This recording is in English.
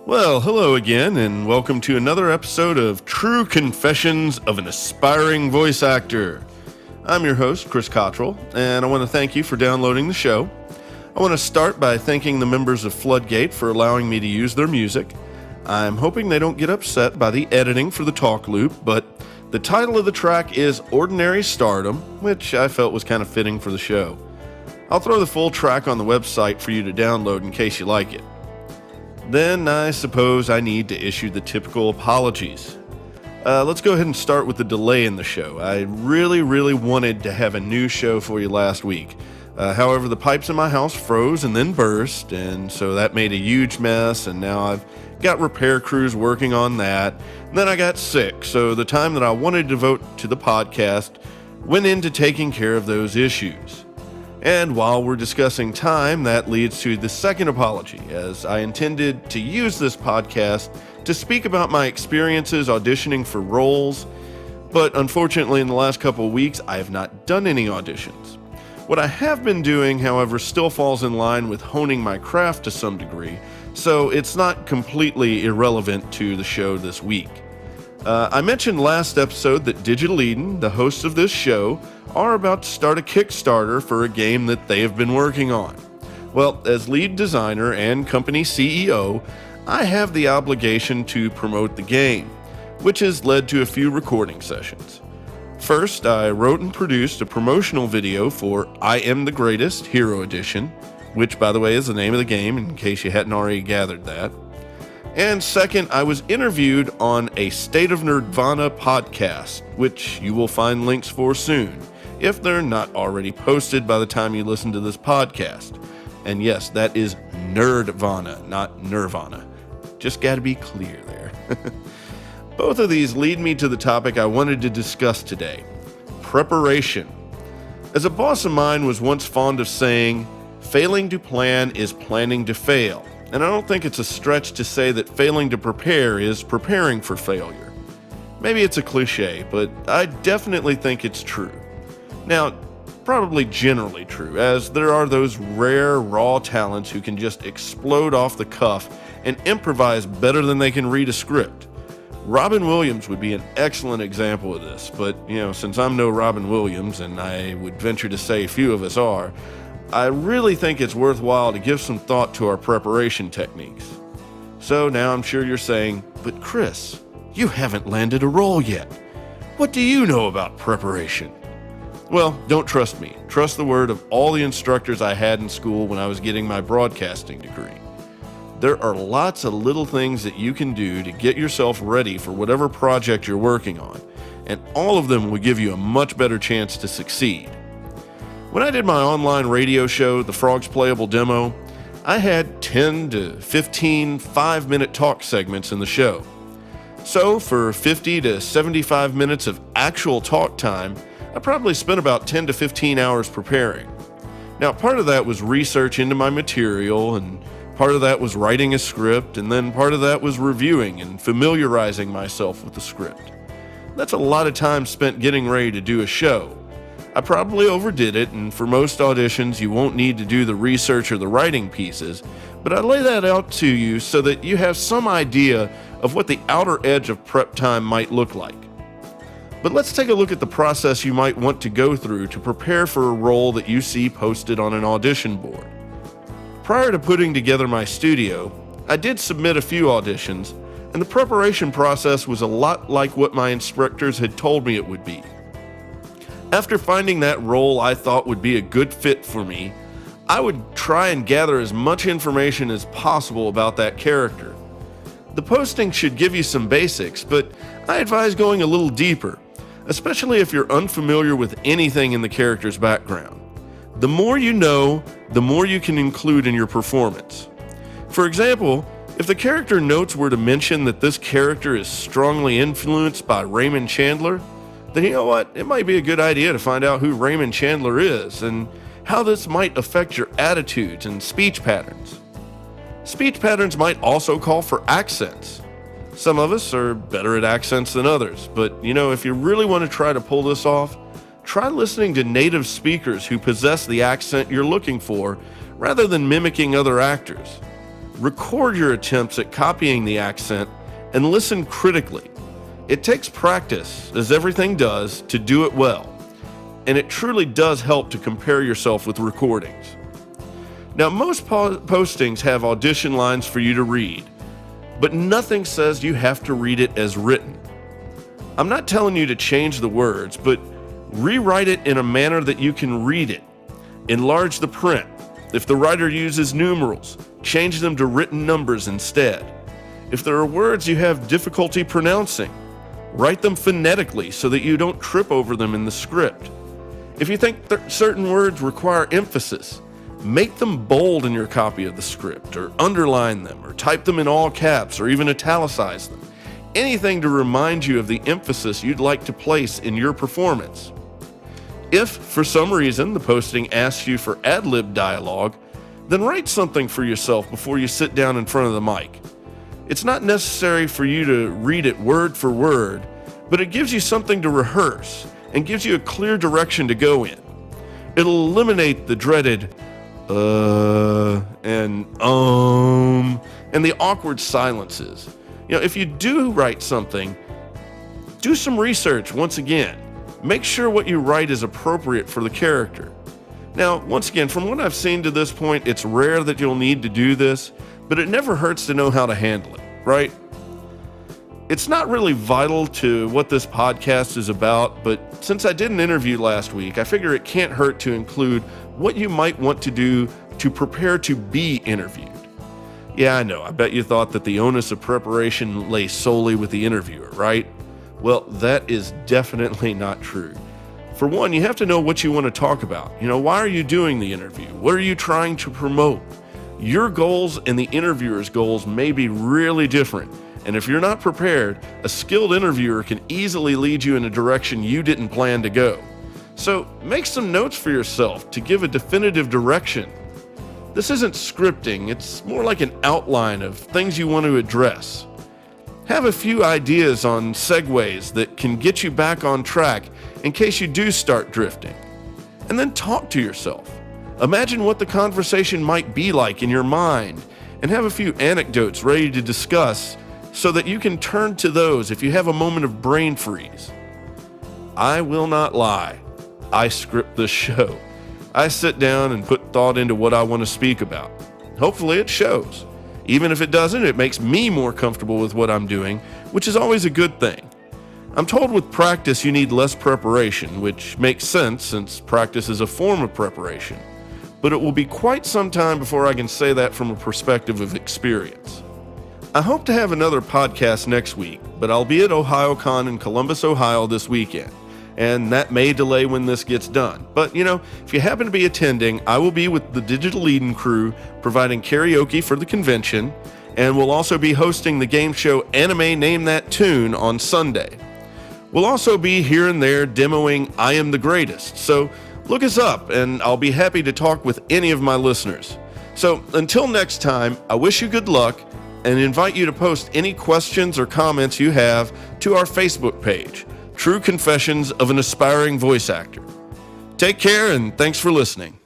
Well, hello again, and welcome to another episode of True Confessions of an Aspiring Voice Actor. I'm your host, Chris Cottrell, and I want to thank you for downloading the show. I want to start by thanking the members of Floodgate for allowing me to use their music. I'm hoping they don't get upset by the editing for the talk loop, but the title of the track is Ordinary Stardom, which I felt was kind of fitting for the show. I'll throw the full track on the website for you to download in case you like it. Then I suppose I need to issue the typical apologies. Let's go ahead and start with the delay in the show. I really wanted to have a new show for you last week. However, the pipes in my house froze and then burst, and so that made a huge mess, and now I've got repair crews working on that. And then I got sick, so the time that I wanted to devote to the podcast went into taking care of those issues. And while we're discussing time, that leads to the second apology, as I intended to use this podcast to speak about my experiences auditioning for roles, but unfortunately in the last couple of weeks I have not done any auditions. What I have been doing, however, still falls in line with honing my craft to some degree, so it's not completely irrelevant to the show this week. I mentioned last episode that Digital Eden, the hosts of this show, are about to start a Kickstarter for a game that they have been working on. Well, as lead designer and company CEO, I have the obligation to promote the game, which has led to a few recording sessions. First, I wrote and produced a promotional video for I Am the Greatest Hero Edition, which, by the way, is the name of the game, in case you hadn't already gathered that. And second, I was interviewed on a State of Nerdvana podcast, which you will find links for soon, if they're not already posted by the time you listen to this podcast. And yes, that is Nerdvana, not Nirvana. Just gotta be clear there. Both of these lead me to the topic I wanted to discuss today: preparation. As a boss of mine was once fond of saying, failing to plan is planning to fail. And I don't think it's a stretch to say that failing to prepare is preparing for failure. Maybe it's a cliche, but I definitely think it's true. Now, probably generally true, as there are those rare, raw talents who can just explode off the cuff and improvise better than they can read a script. Robin Williams would be an excellent example of this, but, since I'm no Robin Williams, and I would venture to say few of us are, I really think it's worthwhile to give some thought to our preparation techniques. So now I'm sure you're saying, but Chris, you haven't landed a role yet. What do you know about preparation? Well, don't trust me. Trust the word of all the instructors I had in school when I was getting my broadcasting degree. There are lots of little things that you can do to get yourself ready for whatever project you're working on, and all of them will give you a much better chance to succeed. When I did my online radio show, The Frog's Playable Demo, I had 10 to 15 5-minute talk segments in the show. So for 50 to 75 minutes of actual talk time, I probably spent about 10 to 15 hours preparing. Now, part of that was research into my material, and part of that was writing a script, and then part of that was reviewing and familiarizing myself with the script. That's a lot of time spent getting ready to do a show. I probably overdid it, and for most auditions you won't need to do the research or the writing pieces, but I lay that out to you so that you have some idea of what the outer edge of prep time might look like. But let's take a look at the process you might want to go through to prepare for a role that you see posted on an audition board. Prior to putting together my studio, I did submit a few auditions, and the preparation process was a lot like what my instructors had told me it would be. After finding that role I thought would be a good fit for me, I would try and gather as much information as possible about that character. The posting should give you some basics, but I advise going a little deeper, especially if you're unfamiliar with anything in the character's background. The more you know, the more you can include in your performance. For example, if the character notes were to mention that this character is strongly influenced by Raymond Chandler, then you know what? It might be a good idea to find out who Raymond Chandler is and how this might affect your attitudes and speech patterns. Speech patterns might also call for accents. Some of us are better at accents than others, but if you really want to try to pull this off, try listening to native speakers who possess the accent you're looking for rather than mimicking other actors. record your attempts at copying the accent and listen critically. It takes practice, as everything does, to do it well, and it truly does help to compare yourself with recordings. Now, most postings have audition lines for you to read, but nothing says you have to read it as written. I'm not telling you to change the words, but rewrite it in a manner that you can read it. Enlarge the print. If the writer uses numerals, change them to written numbers instead. If there are words you have difficulty pronouncing, write them phonetically so that you don't trip over them in the script. If you think certain words require emphasis, make them bold in your copy of the script, or underline them, or type them in all caps, or even italicize them. Anything to remind you of the emphasis you'd like to place in your performance. If, for some reason, the posting asks you for ad-lib dialogue, then write something for yourself before you sit down in front of the mic. It's not necessary for you to read it word for word, but it gives you something to rehearse and gives you a clear direction to go in. It'll eliminate the dreaded and the awkward silences. If you do write something, do some research once again. Make sure what you write is appropriate for the character. Now, once again, from what I've seen to this point, it's rare that you'll need to do this, but it never hurts to know how to handle it, right? It's not really vital to what this podcast is about, but since I did an interview last week, I figure it can't hurt to include what you might want to do to prepare to be interviewed. Yeah, I know, I bet you thought that the onus of preparation lay solely with the interviewer, right? Well, that is definitely not true. For one, you have to know what you want to talk about. Why are you doing the interview? What are you trying to promote? Your goals and the interviewer's goals may be really different. And if you're not prepared, a skilled interviewer can easily lead you in a direction you didn't plan to go. So make some notes for yourself to give a definitive direction. This isn't scripting, it's more like an outline of things you want to address. Have a few ideas on segues that can get you back on track in case you do start drifting. And then talk to yourself. Imagine what the conversation might be like in your mind, and have a few anecdotes ready to discuss so that you can turn to those if you have a moment of brain freeze. I will not lie. I script this show. I sit down and put thought into what I want to speak about. Hopefully it shows. Even if it doesn't, it makes me more comfortable with what I'm doing, which is always a good thing. I'm told with practice you need less preparation, which makes sense since practice is a form of preparation. But it will be quite some time before I can say that from a perspective of experience. I hope to have another podcast next week, but I'll be at OhioCon in Columbus, Ohio this weekend, and that may delay when this gets done. But, if you happen to be attending, I will be with the Digital Eden crew providing karaoke for the convention, and we'll also be hosting the game show Anime Name That Tune on Sunday. We'll also be here and there demoing I Am the Greatest, so look us up, and I'll be happy to talk with any of my listeners. So until next time, I wish you good luck, and invite you to post any questions or comments you have to our Facebook page, True Confessions of an Aspiring Voice Actor. Take care, and thanks for listening.